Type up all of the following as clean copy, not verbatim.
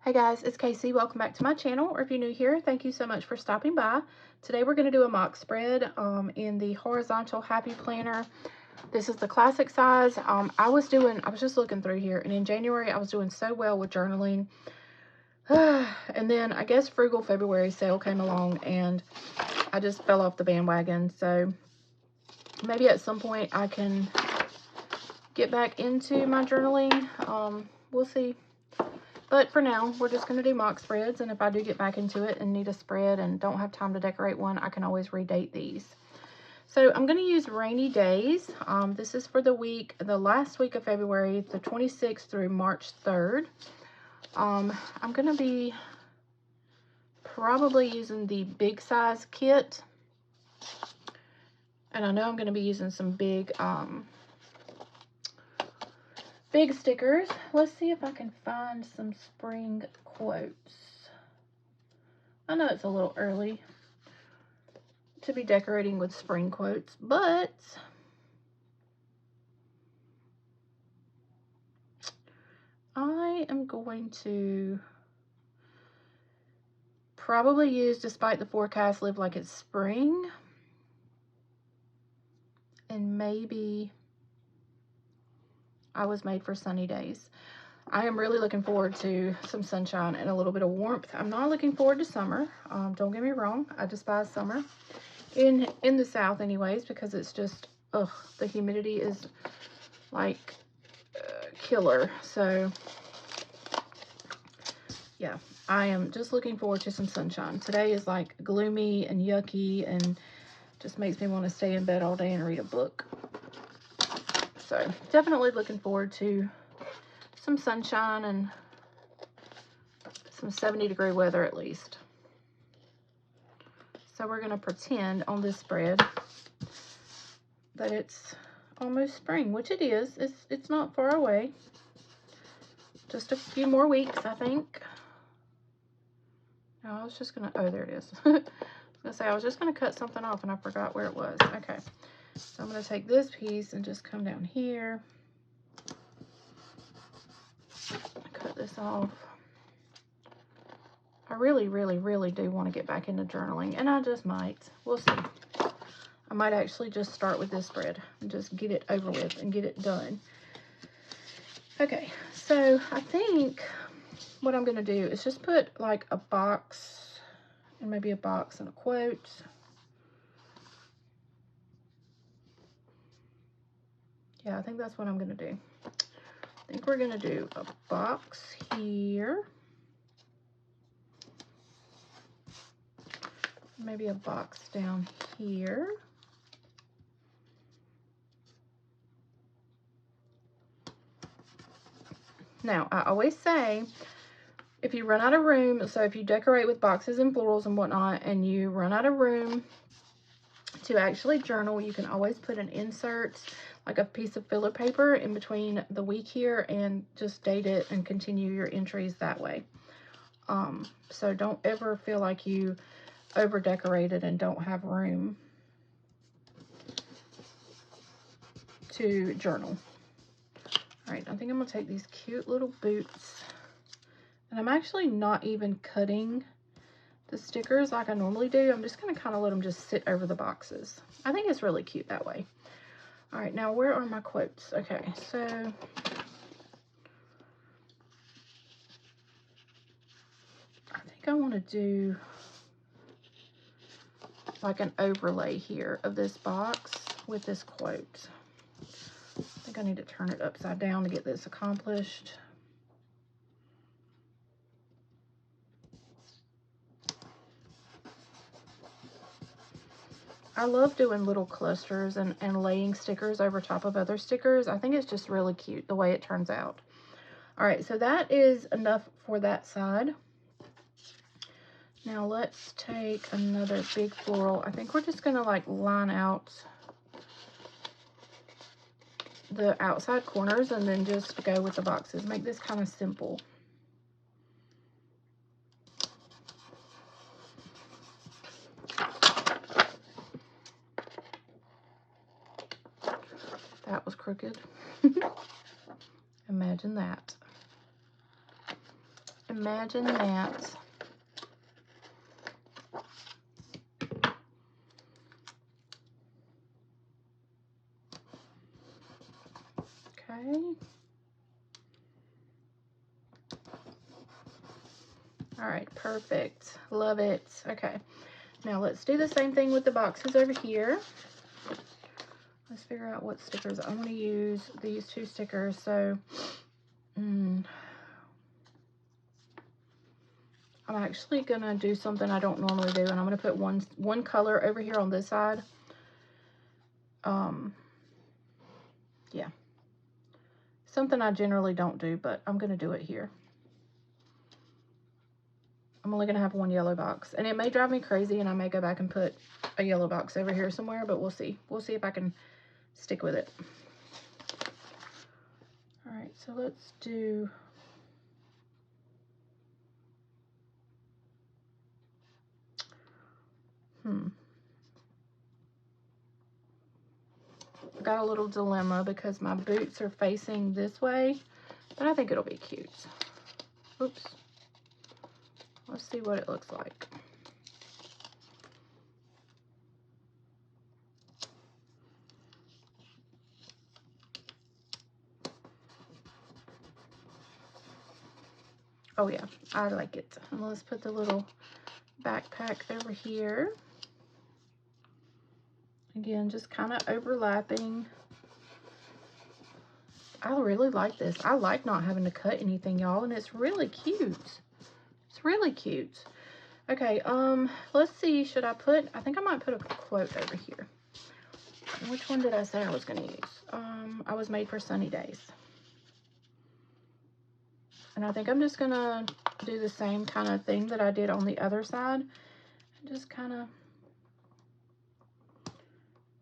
Hey guys, it's Casey. Welcome back to my channel. Or if you're new here, thank you so much for stopping by. Today we're going to do a mock spread in the Horizontal Happy Planner. This is the classic size. I was just looking through here, and in January I was doing so well with journaling. And then I guess Frugal February sale came along and I just fell off the bandwagon. So maybe at some point I can get back into my journaling. We'll see. But for now, we're just going to do mock spreads, and if I do get back into it and need a spread and don't have time to decorate one, I can always redate these. So I'm going to use Rainy Days. This is for the last week of February, the 26th through March 3rd. I'm going to be probably using the big size kit. And I know I'm going to be using some big stickers. Let's see if I can find some spring quotes. I know it's a little early to be decorating with spring quotes, but I am going to probably use Despite the Forecast, Live Like It's Spring, and maybe I Was Made for Sunny Days. I am really looking forward to some sunshine and a little bit of warmth. I'm not looking forward to summer. Don't get me wrong. I despise summer in the South anyways, because it's just, the humidity is like killer. So yeah, I am just looking forward to some sunshine. Today is like gloomy and yucky and just makes me want to stay in bed all day and read a book. So definitely looking forward to some sunshine and some 70-degree weather at least. So we're going to pretend on this spread that it's almost spring, which it is. It's not far away. Just a few more weeks, I think. No, I was just going to, oh, there it is. I was going to say, I was just going to cut something off and I forgot where it was. Okay. So I'm going to take this piece and just come down here. Cut this off. I really, really, really do want to get back into journaling, and I just might. We'll see. I might actually just start with this spread and just get it over with and get it done. Okay, so I think what I'm going to do is just put like a box, and maybe a box and a quote. Yeah, I think that's what I'm going to do. I think we're going to do a box here. Maybe a box down here. Now, I always say, if you run out of room, so if you decorate with boxes and florals and whatnot, and you run out of room to actually journal, you can always put an insert, like a piece of filler paper in between the week here, and just date it and continue your entries that way. So don't ever feel like you over decorated and don't have room to journal. All right, I think I'm gonna take these cute little boots, and I'm actually not even cutting the stickers like I normally do. I'm just gonna kind of let them just sit over the boxes. I think it's really cute that way. All right, now where are my quotes? Okay, so I think I want to do like an overlay here of this box with this quote. I think I need to turn it upside down to get this accomplished. I love doing little clusters and laying stickers over top of other stickers. I think it's just really cute the way it turns out. All right, so that is enough for that side. Now let's take another big floral. I think we're just gonna like line out the outside corners and then just go with the boxes. Make this kind of simple. That was crooked. Imagine that. Imagine that. Okay. All right, perfect. Love it. Okay. Now let's do the same thing with the boxes over here. Let's figure out what stickers. I'm going to use these 2 stickers. So, I'm actually going to do something I don't normally do, and I'm going to put one color over here on this side. Yeah. Something I generally don't do, but I'm going to do it here. I'm only going to have 1 yellow box, and it may drive me crazy, and I may go back and put a yellow box over here somewhere, but we'll see. We'll see if I can stick with it. All right, so let's do... I got a little dilemma because my boots are facing this way, but I think it'll be cute. Oops. Let's see what it looks like. Oh yeah, I like it. And let's put the little backpack over here. Again, just kind of overlapping. I really like this. I like not having to cut anything, y'all, and it's really cute. It's really cute. Okay, let's see. Should I put... I think I might put a quote over here. Which one did I say I was going to use? I was made for sunny days. And I think I'm just going to do the same kind of thing that I did on the other side. And just kind of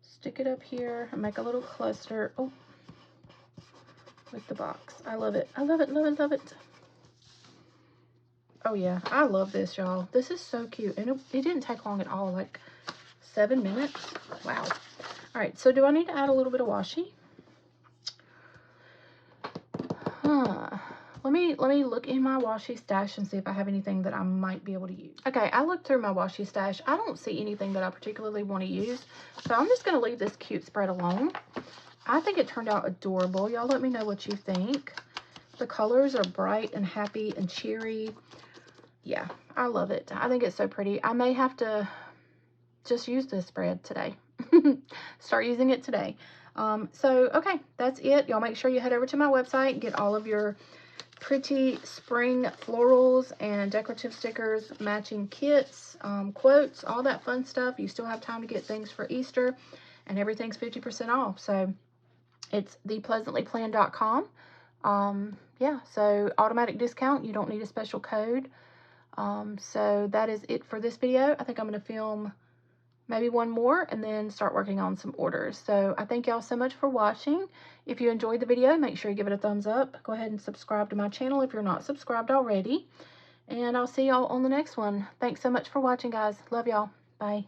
stick it up here and make a little cluster. Oh, with the box. I love it. I love it, love it, love it. Oh yeah, I love this, y'all. This is so cute. And it didn't take long at all, like 7 minutes. Wow. All right, so do I need to add a little bit of washi? Let me look in my washi stash and see if I have anything that I might be able to use. Okay, I looked through my washi stash. I don't see anything that I particularly want to use, so I'm just going to leave this cute spread alone. I think it turned out adorable. Y'all let me know what you think. The colors are bright and happy and cheery. Yeah, I love it. I think it's so pretty. I may have to just use this spread today. Start using it today. So, okay, that's it. Y'all make sure you head over to my website and get all of your pretty spring florals and decorative stickers, matching kits, quotes, all that fun stuff. You still have time to get things for Easter, and everything's 50% off. So it's thepleasantlyplanned.com. Yeah, so automatic discount. You don't need a special code. So that is it for this video. I think I'm going to film maybe one more and then start working on some orders. So I thank y'all so much for watching. If you enjoyed the video, make sure you give it a thumbs up. Go ahead and subscribe to my channel if you're not subscribed already. And I'll see y'all on the next one. Thanks so much for watching, guys. Love y'all. Bye.